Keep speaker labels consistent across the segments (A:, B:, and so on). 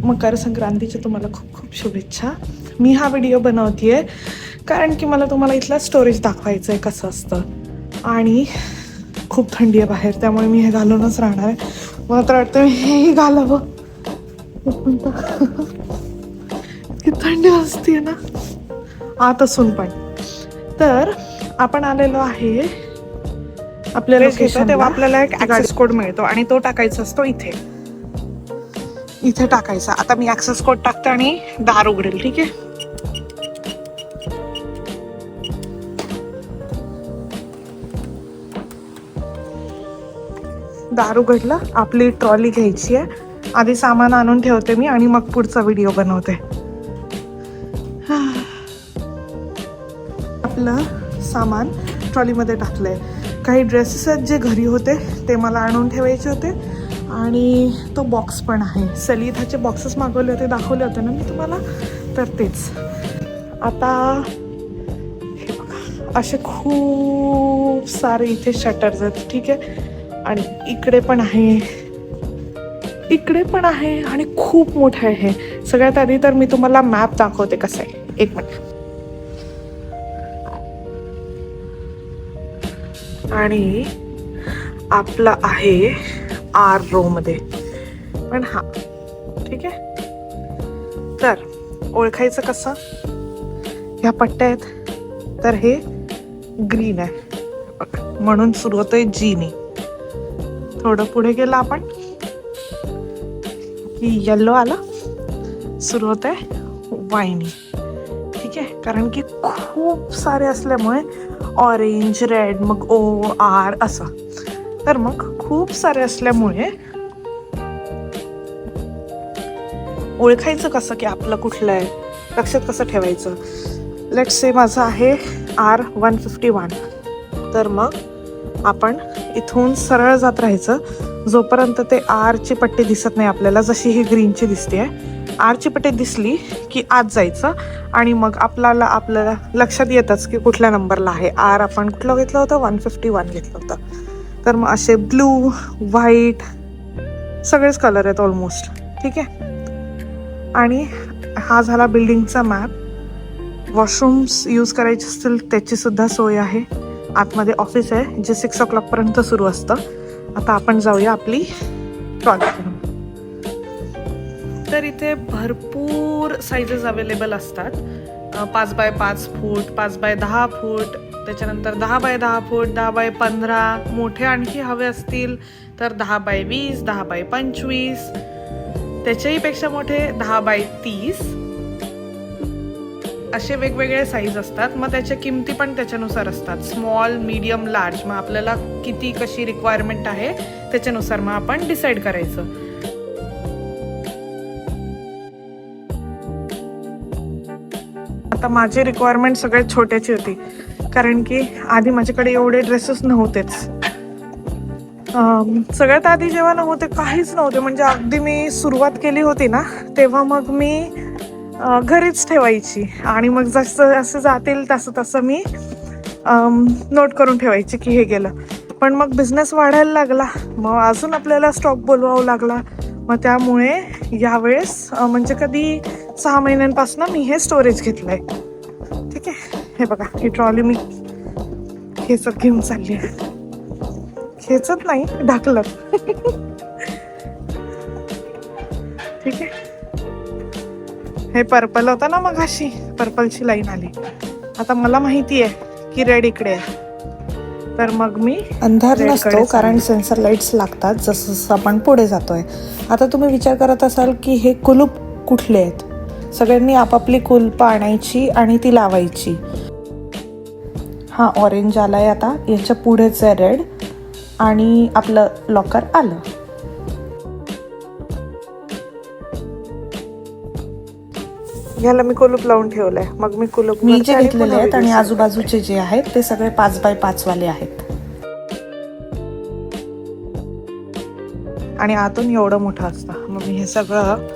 A: मकर संक्रांतीच्या तुम्हाला खूप खूप शुभेच्छा. मी हा व्हिडिओ बनवतेय कारण की मला तुम्हाला इथलं स्टोरेज दाखवायचं आहे कसं असतं. आणि खूप थंडी आहे बाहेर, त्यामुळे मी हे घालूनच राहणार आहे. मला तर वाटतं मी हेही घालावं. इतकी थंडी असते ना आत असून पण. तर आपण आलेलो आहे आपल्या लोकेशन, तेव्हा आपल्याला एक ऍक्सेस कोड मिळतो आणि तो टाकायचा असतो इथे टाकायचा. आता मी ऍक्सेस कोड टाकते आणि दार उघडेल. ठीक आहे, दार उघडलं. आपली ट्रॉली घ्यायची आहे. आधी सामान आणून ठेवते मी आणि मग पुढचा व्हिडिओ बनवते. आपलं सामान ट्रॉलीमध्ये टाकलंय. काही ड्रेसेस आहेत जे घरी होते ते मला आणून ठेवायचे होते आणि तो बॉक्स पण आहे. सलिताचे बॉक्सेस मागवले होते, दाखवले होते ना मी तुम्हाला, तर तेच. आता हे बघा, असे खूप सारे इथे शटर्स आहेत. ठीक आहे, आणि इकडे पण आहे, इकडे पण आहे आणि खूप मोठं आहे हे. सगळ्यात आधी तर मी तुम्हाला मॅप दाखवते कसं आहे. एक मिनिट. आणि आपलं आहे आर रो मध्ये पण. हा ठीक आहे, तर ओळखायचं कसं? ह्या पट्ट्या आहेत, तर हे ग्रीन आहे म्हणून सुरू होतंय जी नी. थोडं पुढे गेलं आपण की येल्लो आलं, सुरू होत आहे वाईनी. ठीक आहे, कारण की खूप सारे असल्यामुळे ऑरेंज, रेड, मग ओ आर असं. तर मग खूप सारे असल्यामुळे ओळखायचं कसं की आपलं कुठलं आहे, लक्षात कसं ठेवायचं? लेट्स से माझं आहे R151. तर मग आपण इथून सरळ जात राहायचं जोपर्यंत ते आरची पट्टी दिसत नाही आपल्याला. जशी ही ग्रीनची दिसते आहे, आरची पट्टी दिसली की आत जायचं आणि मग आपल्याला लक्षात येतच की कुठल्या नंबरला आहे आर. आपण कुठलं घेतलं होतं? 151 घेतलं होतं. तर मग असे ब्लू, व्हाईट सगळेच कलर आहेत ऑलमोस्ट. ठीक आहे, आणि हा झाला बिल्डिंगचा मॅप. वॉशरूम्स यूज करायचे असतील त्याची सुद्धा सोय आहे. आतमध्ये ऑफिस आहे जे 6 o'clock पर्यंत सुरू असतं. आता आपण जाऊया आपली ट्रॉली. तर इथे भरपूर साईजेस अवेलेबल असतात. 5 बाय 5 फूट, 5 बाय 10 फूट, त्याच्यानंतर 10 बाय 10 फूट, 10 बाय 15. मोठे आणखी हवे असतील तर 10 बाय 20, 10 बाय 25, त्याच्याही पेक्षा मोठे 10 बाय 30. असे वेगवेगळे साईज असतात. मग त्याच्या किमती पण त्याच्यानुसार असतात. Small, medium, large. मग आपल्याला किती कशी रिक्वायरमेंट आहे त्याच्यानुसार मग आपण डिसाईड करायचं. आता माझी रिक्वायरमेंट सगळ्यात छोट्याची होती कारण की आधी माझ्याकडे एवढे ड्रेसेस नव्हतेच. सगळ्यात आधी जेव्हा नव्हते, काहीच नव्हते, म्हणजे अगदी मी सुरुवात केली होती ना तेव्हा मग मी घरीच ठेवायची आणि मग जसं असं जातील तसं तसं मी नोट करून ठेवायची की हे गेलं. पण मग बिझनेस वाढायला लागला, मग अजून आपल्याला स्टॉक बोलवावं लागला. मग त्यामुळे यावेळेस म्हणजे कधी 6 महिन्यांपासून मी हे स्टोरेज घेतलंय. ठीक आहे, हे बघा, ही ट्रॉली मी खेचत घेऊन चालली आहे. खेचत नाही, ढकलत. ठीक आहे, हे पर्पल होतं ना मग, अशी पर्पलची लाईन आली. आता मला माहिती आहे की रेड इकडे आहे, तर मग मी
B: अंधार नसतो कारण सेन्सर लाईट्स लागतात जसं जसं आपण पुढे जातोय. आता तुम्ही विचार करत असाल की हे कुलूप कुठले आहेत. सगळ्यांनी आपापली कुलपं आणायची आणि ती लावायची. हा ऑरेंज आलाय, आता याच्या पुढेच आहे रेड, आणि आपलं लॉकर आलं.
A: ह्याला मी कुलूप लावून ठेवलंय. मग मी कुलूप
B: मी जे घेतलेले आहेत आणि आजूबाजूचे जे आहेत ते सगळे 5 बाय 5 वाले आहेत.
A: आणि आतून एवढं मोठं असतं. मग मी हे सगळं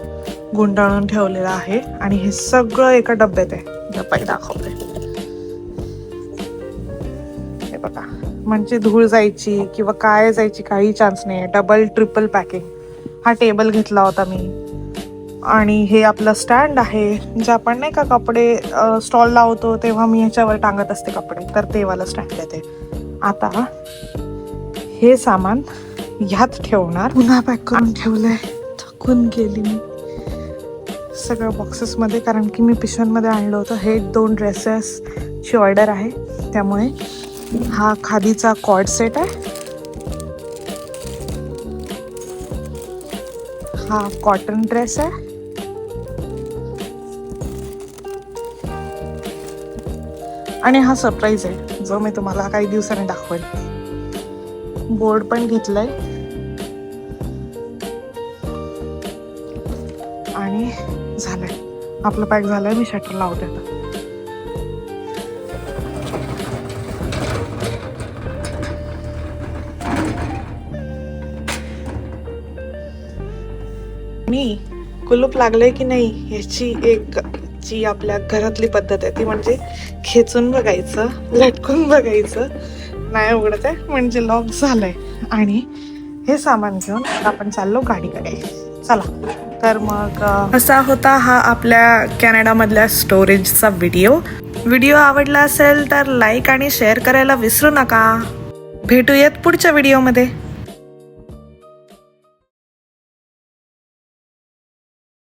A: गुंडाळून ठेवलेलं आहे आणि हे सगळं एका डब्यात आहे. पहिले दाखवते, हे बघा. म्हणजे धूळ जायची किंवा काय जायची काही चान्स नाही आहे. Double triple packing. हा टेबल घेतला होता मी आणि हे आपलं स्टँड आहे, जे आपण नाही का कपडे स्टॉल लावतो तेव्हा मी ह्याच्यावर टांगत असते कपडे, तर ते वाला स्टँड आहे ते. आता हे सामान ह्यात ठेवणार. पुन्हा पॅक करून ठेवलंय, थकून गेली मी सगळं बॉक्सेसमध्ये, कारण की मी पिशव्यांमध्ये आणलं होतं. हे 2 ड्रेसेसची ऑर्डर आहे, त्यामुळे हा खादीचा कॉर्ड सेट आहे, हा कॉटन ड्रेस आहे, आणि हा सरप्राईज आहे जो मी तुम्हाला काही दिवसांनी दाखवेल. बोर्ड पण घेतलंय आणि झालंय आपलं पॅक झालंय. मी शटर लावते आता. मी कुलूप लागलंय की नाही याची एक जी आपल्या घरातली पद्धत आहे ती म्हणजे खेचून बघायचं, लटकून बघायचं, नाही उघडत आहे म्हणजे लॉक झालंय. आणि हे सामान घेऊन आपण चाललो गाडीकडे. चला तर मग असा होता हा आपल्या कॅनडामधल्या स्टोरेजचा व्हिडिओ आवडला असेल तर लाईक आणि शेअर करायला विसरू नका. भेटूयात पुढच्या व्हिडिओमध्ये.